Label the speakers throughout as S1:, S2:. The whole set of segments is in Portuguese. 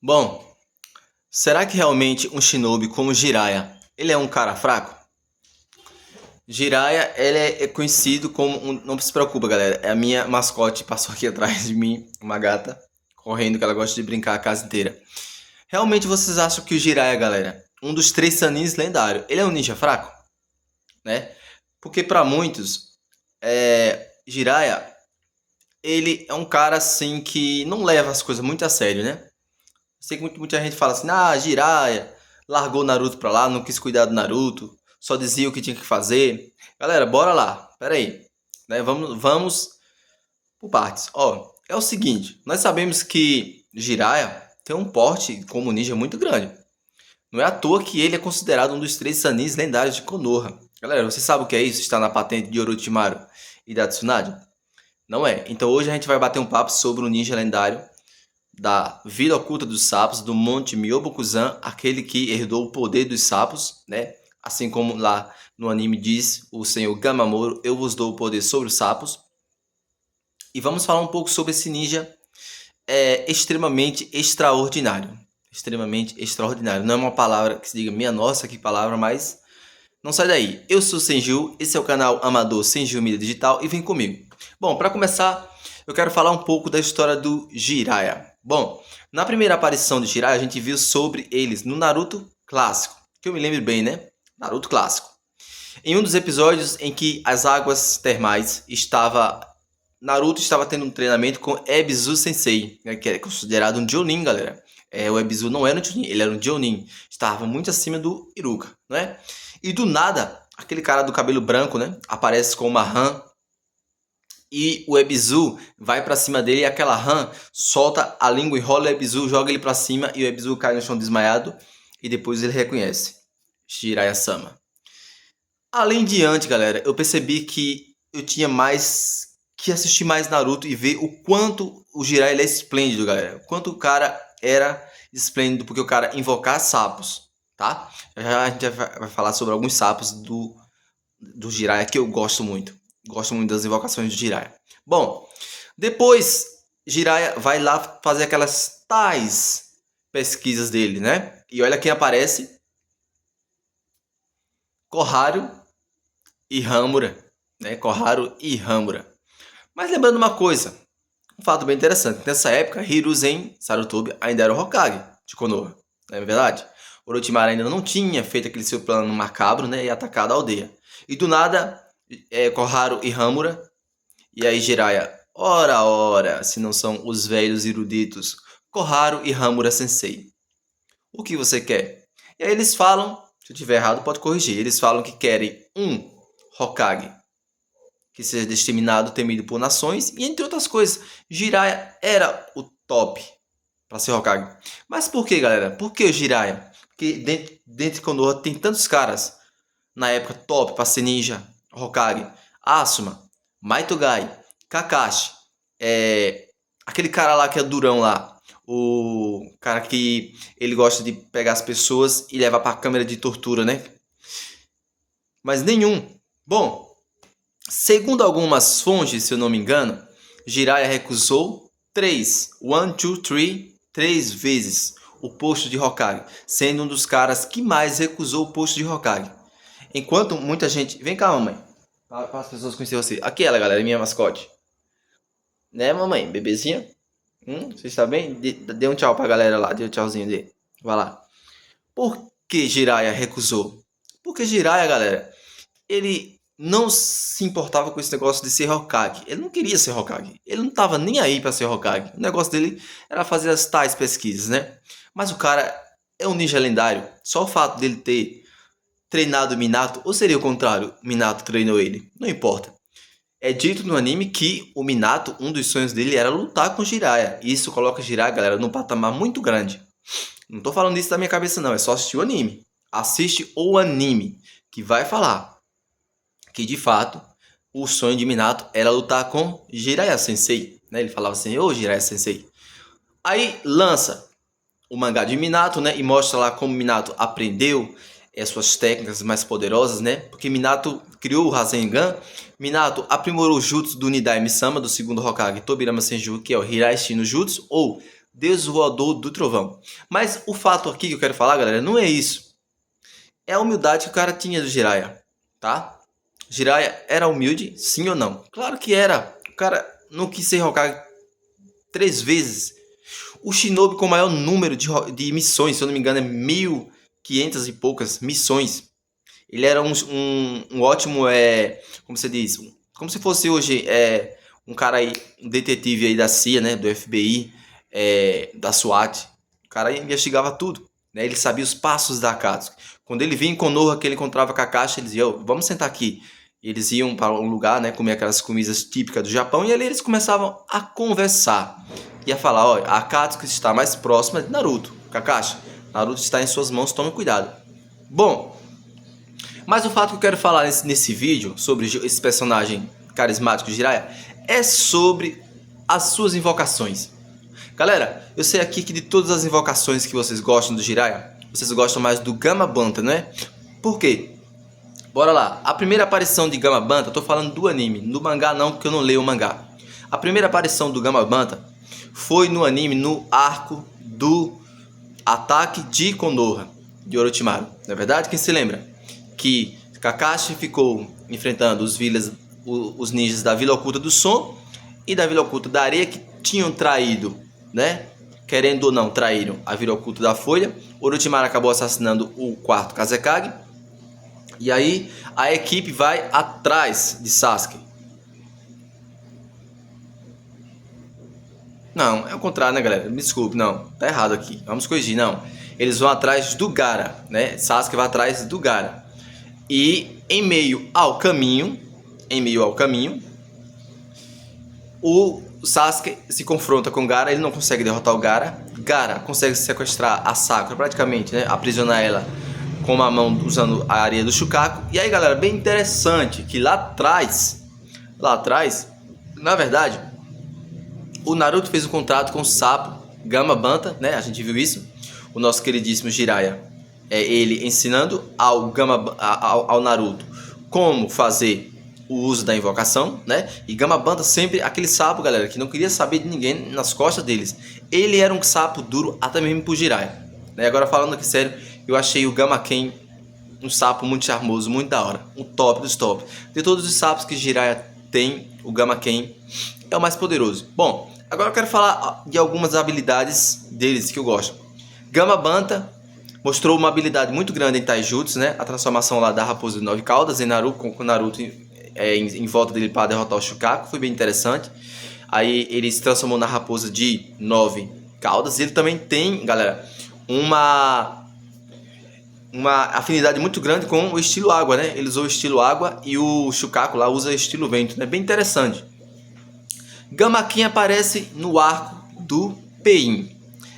S1: Bom, será que realmente um shinobi como Jiraiya, ele é um cara fraco? Jiraiya, ele é conhecido como Não se preocupa, galera, é a minha mascote, passou aqui atrás de mim, uma gata, correndo, que ela gosta de brincar a casa inteira. Realmente vocês acham que o Jiraiya, galera, um dos 3 Sanins lendários, ele é um ninja fraco? Né? Porque para muitos, Jiraiya, ele é um cara assim que não leva as coisas muito a sério, né? Sei que muita gente fala assim, Jiraiya largou Naruto pra lá, não quis cuidar do Naruto, só dizia o que tinha que fazer. Galera, bora lá, pera aí. Né? Vamos por partes. Ó, é o seguinte, nós sabemos que Jiraiya tem um porte como ninja muito grande. Não é à toa que ele é considerado um dos 3 Sanins lendários de Konoha. Galera, você sabe o que é isso? Está na patente de Orochimaru e da Tsunade? Não é. Então hoje a gente vai bater um papo sobre o ninja lendário da Vila Oculta dos Sapos, do Monte Myobukuzan, aquele que herdou o poder dos sapos, né? Assim como lá no anime diz o senhor Gamamoro, eu vos dou o poder sobre os sapos. E vamos falar um pouco sobre esse ninja extremamente extraordinário. Extremamente extraordinário. Não é uma palavra que se diga, minha nossa, que palavra, mas não sai daí. Eu sou o Senju, esse é o canal amador Senju Mídia Digital e vem comigo. Bom, para começar, eu quero falar um pouco da história do Jiraiya. Bom, na primeira aparição de Jiraiya, a gente viu sobre eles no Naruto clássico, que eu me lembro bem, né? Naruto clássico. Em um dos episódios em que as águas termais Naruto estava tendo um treinamento com Ebisu Sensei, né, que é considerado um Jonin, galera. O Ebisu não era um Chunin, ele era um Jonin. Estava muito acima do Iruka, né? E do nada, aquele cara do cabelo branco, né? Aparece com uma rã. E o Ebisu vai pra cima dele e aquela rã solta a língua, enrola o Ebisu, joga ele pra cima e o Ebisu cai no chão desmaiado. E depois ele reconhece Jiraiya-sama. Além diante, galera, eu percebi que eu tinha mais que assistir mais Naruto e ver o quanto o Jiraiya é esplêndido, galera. O quanto o cara era esplêndido, porque o cara invocar sapos, tá? Já a gente vai falar sobre alguns sapos do Jiraiya que eu gosto muito. Gosto muito das invocações de Jiraiya. Bom, depois Jiraiya vai lá fazer aquelas tais pesquisas dele, né? E olha quem aparece. Koharu e Hamura, né? Koharu e Hamura. Mas lembrando uma coisa, um fato bem interessante. Nessa época, Hiruzen Sarutobi ainda era o Hokage de Konoha, não é verdade? Orochimaru ainda não tinha feito aquele seu plano macabro, né? E atacado a aldeia. E do nada, Koharu e Hamura, e aí Jiraiya, ora, se não são os velhos eruditos, Koharu e Hamura Sensei. O que você quer? E aí eles falam, se eu tiver errado pode corrigir, eles falam que querem um Hokage que seja disseminado, temido por nações, e entre outras coisas, Jiraiya era o top para ser Hokage. Mas por que, galera? Por que o Jiraiya? Porque dentro de Konoha tem tantos caras na época top para ser ninja, Hokage, Asuma, Maitogai, Kakashi, aquele cara lá que é durão lá, o cara que ele gosta de pegar as pessoas e levar para a câmera de tortura, né? Mas nenhum. Bom, segundo algumas fontes, se eu não me engano, Jiraiya recusou 3 vezes o posto de Hokage, sendo um dos caras que mais recusou o posto de Hokage. Enquanto muita gente... Vem cá, mamãe. Para as pessoas conhecerem você. Aqui ela, galera, minha mascote. Né, mamãe? Bebezinha? Você está bem? Dê um tchau pra galera lá. Dê um tchauzinho dele. Vai lá. Por que Jiraiya recusou? Porque Jiraiya, galera, ele não se importava com esse negócio de ser Hokage. Ele não queria ser Hokage. Ele não estava nem aí para ser Hokage. O negócio dele era fazer as tais pesquisas, né? Mas o cara é um ninja lendário. Só o fato dele ter treinado Minato, ou seria o contrário, Minato treinou ele. Não importa. É dito no anime que o Minato, um dos sonhos dele era lutar com Jiraiya. E isso coloca Jiraiya, galera, num patamar muito grande. Não tô falando isso da minha cabeça não, é só assistir o anime. Assiste o anime, que vai falar que de fato o sonho de Minato era lutar com Jiraiya Sensei, né? Ele falava assim, ô Jiraiya Sensei. Aí lança o mangá de Minato, né? E mostra lá como Minato aprendeu as suas técnicas mais poderosas, né? Porque Minato criou o Rasengan, Minato aprimorou o jutsu do Nidai Misama, do segundo Hokage Tobirama Senju, que é o Hiraishi no Jutsu, ou Deus voador do trovão. Mas o fato aqui que eu quero falar, galera, não é isso. É a humildade que o cara tinha do Jiraiya, tá? Jiraiya era humilde, sim ou não? Claro que era. O cara não quis ser Hokage 3 vezes. O Shinobi com o maior número de missões, se eu não me engano, é 1.500 e poucas missões. Ele era um ótimo, como você diz, como se fosse hoje um cara aí, um detetive aí da CIA, né, do FBI, da SWAT. O cara investigava tudo, né? Ele sabia os passos da Akatsuki. Quando ele vinha em Konoha, que ele encontrava Kakashi, ele dizia, vamos sentar aqui. E eles iam para um lugar, né, comer aquelas comidas típicas do Japão, e ali eles começavam a conversar. Ia falar, ó, a Akatsuki está mais próxima de Naruto. Kakashi, Naruto está em suas mãos, tome cuidado. Bom, mas o fato que eu quero falar nesse vídeo sobre esse personagem carismático Jiraiya é sobre as suas invocações. Galera, eu sei aqui que de todas as invocações que vocês gostam do Jiraiya, vocês gostam mais do Gamabanta, né? Por quê? Bora lá. A primeira aparição de Gamabanta, eu tô falando do anime, no mangá não, porque eu não leio o mangá. A primeira aparição do Gamabanta foi no anime, no arco do ataque de Konoha, de Orochimaru. Não é verdade? Quem se lembra? Que Kakashi ficou enfrentando os ninjas da Vila Oculta do Som e da Vila Oculta da Areia, que tinham traído, né? Querendo ou não, traíram a Vila Oculta da Folha. Orochimaru acabou assassinando o quarto Kazekage. E aí a equipe vai atrás de Sasuke. Não, é o contrário, né, galera? Me desculpe, não, tá errado aqui. Vamos corrigir, não. Eles vão atrás do Gaara, né? Sasuke vai atrás do Gaara. E em meio ao caminho, o Sasuke se confronta com o Gaara, ele não consegue derrotar o Gaara. Gaara consegue sequestrar a Sakura, praticamente, né? Aprisionar ela com uma mão usando a areia do Shukaku. E aí, galera, bem interessante que lá atrás, na verdade, o Naruto fez um contrato com o sapo Gamabanta, né? A gente viu isso. O nosso queridíssimo Jiraiya, ele ensinando ao Naruto como fazer o uso da invocação, né? E Gamabanta sempre, aquele sapo, galera, que não queria saber de ninguém nas costas deles. Ele era um sapo duro até mesmo pro Jiraiya, né? Agora falando aqui sério, eu achei o Gamaken um sapo muito charmoso, muito da hora. Um top dos top. De todos os sapos que Jiraiya tem, o Gamaken é o mais poderoso. Bom, agora eu quero falar de algumas habilidades deles que eu gosto. Gamabanta mostrou uma habilidade muito grande em Taijutsu, né? A transformação lá da raposa de 9 caudas em Naruto, com o Naruto em volta dele para derrotar o Shukaku, foi bem interessante. Aí ele se transformou na raposa de 9 caudas. Ele também tem, galera, uma afinidade muito grande com o estilo água, né? Ele usou o estilo água e o Shukaku lá usa o estilo vento, né? Bem interessante. Gamaken aparece no arco do Pain.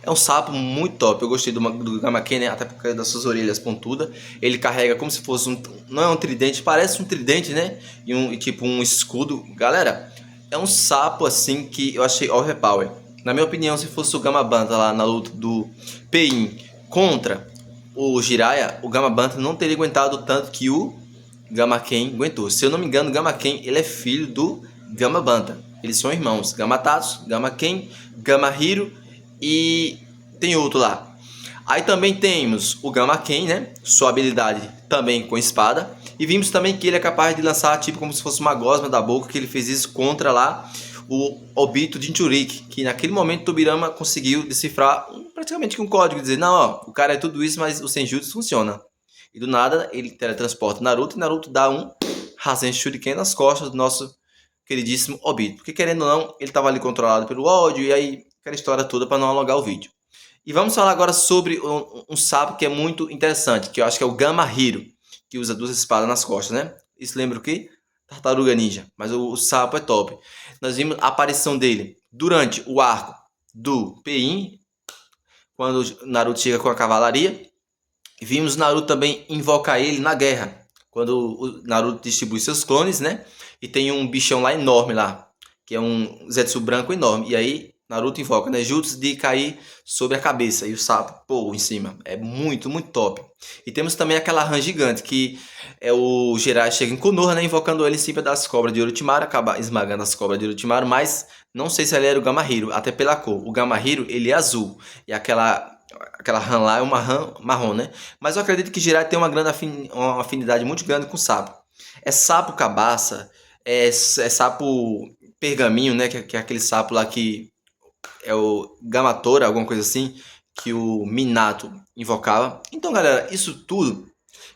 S1: É um sapo muito top. Eu gostei do Gamaken, né? Até por causa das suas orelhas pontudas. Ele carrega como se fosse não é um tridente, parece um tridente, né? E tipo um escudo. Galera, é um sapo assim que eu achei overpower. Na minha opinião, se fosse o Gamabanta lá na luta do Pain contra o Jiraiya, o Gamabanta não teria aguentado tanto que o Gamaken aguentou. Se eu não me engano, o Gamaken, ele é filho do Gamabanta. Eles são irmãos. Gamatatsu, Gamaken, Gamahiro e tem outro lá. Aí também temos o Gamaken, né? Sua habilidade também com espada. E vimos também que ele é capaz de lançar tipo como se fosse uma gosma da boca, que ele fez isso contra lá o Obito Jinchuriki, que naquele momento Tobirama conseguiu decifrar praticamente um código, dizer, não, ó, o cara é tudo isso, mas o Senjutsu funciona. E do nada ele teletransporta Naruto e Naruto dá um Rasen Shuriken nas costas do nosso queridíssimo Obito. Porque querendo ou não, ele estava ali controlado pelo ódio e aí aquela história toda para não alongar o vídeo. E vamos falar agora sobre um sapo que é muito interessante, que eu acho que é o Gamahiro, que usa 2 espadas nas costas, né? Isso lembra o quê? Tartaruga Ninja, mas o sapo é top. Nós vimos a aparição dele durante o arco do Pain, quando Naruto chega com a cavalaria. E vimos Naruto também invocar ele na guerra, quando o Naruto distribui seus clones, né? E tem um bichão lá enorme lá, que é um Zetsu branco enorme. E aí Naruto invoca, né? Jutsu de cair sobre a cabeça e o sapo, pô, em cima. É muito, muito top. E temos também aquela rã gigante, que é o Jiraiya chega em Konoha, né? Invocando ele em cima das cobras de Orochimaru, acaba esmagando as cobras de Orochimaru, mas não sei se ele era o Gamahiro, até pela cor. O Gamahiro, ele é azul. E aquela rã lá é uma rã marrom, né? Mas eu acredito que Jiraiya tem uma afinidade muito grande com sapo. É sapo cabaça, é sapo pergaminho, né? Que é aquele sapo lá que é o Gamatora, alguma coisa assim, que o Minato invocava. Então, galera, isso tudo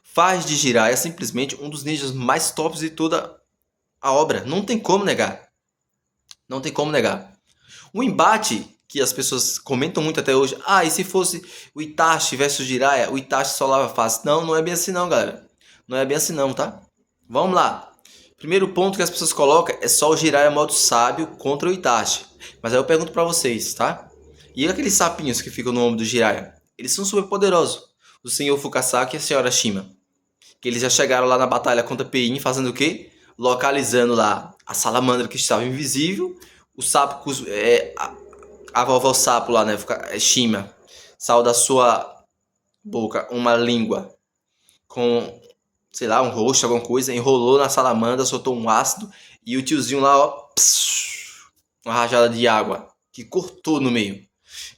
S1: faz de Jiraiya simplesmente um dos ninjas mais tops de toda a obra. Não tem como negar. Não tem como negar. O embate que as pessoas comentam muito até hoje, e se fosse o Itachi versus Jiraiya, o Itachi solava fácil. Não, não é bem assim não, galera. Não é bem assim não, tá? Vamos lá. Primeiro ponto que as pessoas colocam é só o Jiraiya modo sábio contra o Itachi. Mas aí eu pergunto pra vocês, tá? E aqueles sapinhos que ficam no ombro do Jiraiya? Eles são super poderosos. O Senhor Fukasaki e a Senhora Shima. Que eles já chegaram lá na batalha contra Pain fazendo o quê? Localizando lá a salamandra que estava invisível. O sapo, a vovó sapo lá, né? Shima. Saiu da sua boca uma língua com, sei lá, um rosto, alguma coisa. Enrolou na salamandra, soltou um ácido. E o tiozinho lá, ó, uma rajada de água que cortou no meio.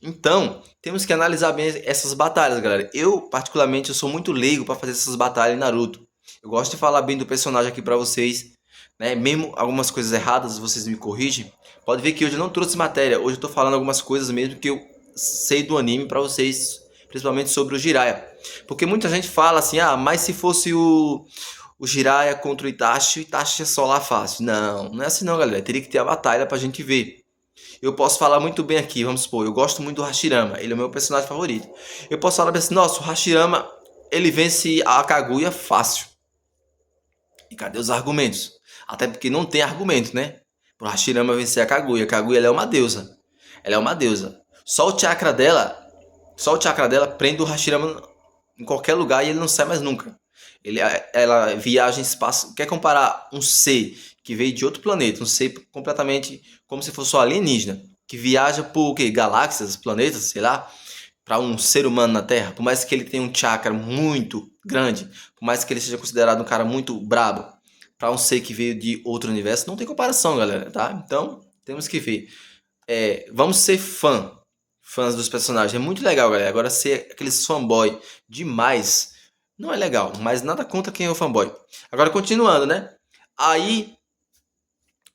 S1: Então, temos que analisar bem essas batalhas, galera. Eu, particularmente, eu sou muito leigo para fazer essas batalhas em Naruto. Eu gosto de falar bem do personagem aqui para vocês, né? Mesmo algumas coisas erradas, vocês me corrigem. Pode ver que hoje eu não trouxe matéria. Hoje eu tô falando algumas coisas mesmo que eu sei do anime para vocês, principalmente sobre o Jiraiya. Porque muita gente fala assim: mas se fosse o Jiraiya contra o Itachi é só lá fácil. Não, não é assim não, galera. Teria que ter a batalha pra gente ver. Eu posso falar muito bem aqui, vamos supor, eu gosto muito do Hashirama, ele é o meu personagem favorito. Eu posso falar assim, nossa, o Hashirama, ele vence a Kaguya fácil. E cadê os argumentos? Até porque não tem argumento, né? Pro Hashirama vencer a Kaguya. A Kaguya, ela é uma deusa. Ela é uma deusa. Só o chakra dela prende o Hashirama em qualquer lugar e ele não sai mais nunca. Ela viaja em espaço. Quer comparar um ser que veio de outro planeta, um ser completamente como se fosse um alienígena, que viaja por quê? Galáxias, planetas, sei lá, para um ser humano na Terra, por mais que ele tenha um chakra muito grande, por mais que ele seja considerado um cara muito brabo, para um ser que veio de outro universo, não tem comparação, galera, tá? Então, temos que ver. Vamos ser fãs dos personagens. É muito legal, galera. Agora, ser aqueles fanboy demais não é legal, mas nada contra quem é o fanboy. Agora, continuando, né? Aí,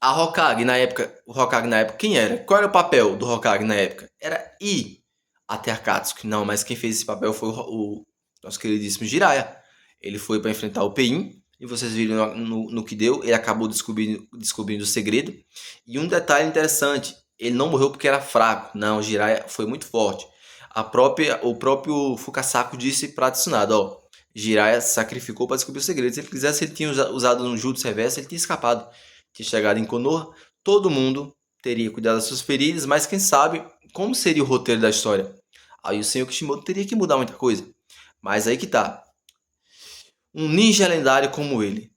S1: a Hokage na época, o Hokage na época, quem era? Qual era o papel do Hokage na época? Era ir até a Akatsuki. Não, mas quem fez esse papel foi o nosso queridíssimo Jiraiya. Ele foi para enfrentar o Pain, e vocês viram no que deu, ele acabou descobrindo o segredo. E um detalhe interessante, ele não morreu porque era fraco. Não, o Jiraiya foi muito forte. O próprio Fukasaku disse para Tsunade, ó, Jiraiya sacrificou para descobrir o segredo. Se ele quisesse, ele tinha usado um jutsu reverso, ele tinha escapado. Tinha chegado em Konoha, todo mundo teria cuidado das suas feridas, mas quem sabe como seria o roteiro da história? Aí o Senhor Kishimoto teria que mudar muita coisa. Mas aí que tá. Um ninja lendário como ele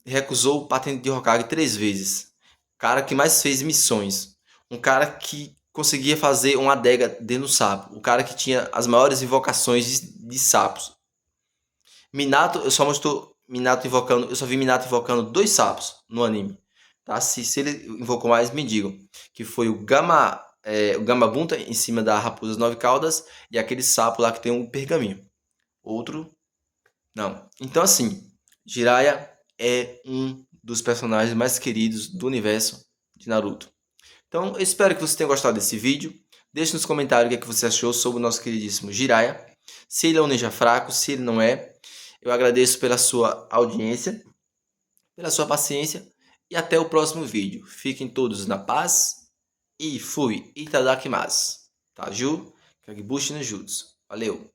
S1: recusou o patente de Hokage 3 vezes. Cara que mais fez missões. Um cara que conseguia fazer uma adega dentro do sapo. O cara que tinha as maiores invocações de sapos. Minato, eu só vi Minato invocando 2 sapos no anime. Tá? Se ele invocou mais, me digam. Que foi o Gamabunta em cima da raposa das 9 caudas e aquele sapo lá que tem um pergaminho. Outro, não. Então assim, Jiraiya é um dos personagens mais queridos do universo de Naruto. Então eu espero que você tenha gostado desse vídeo. Deixe nos comentários o que você achou sobre o nosso queridíssimo Jiraiya. Se ele é um ninja fraco, se ele não é. Eu agradeço pela sua audiência, pela sua paciência e até o próximo vídeo. Fiquem todos na paz e fui. Itadakimasu. Taju, Kagebushi no Jutsu. Valeu!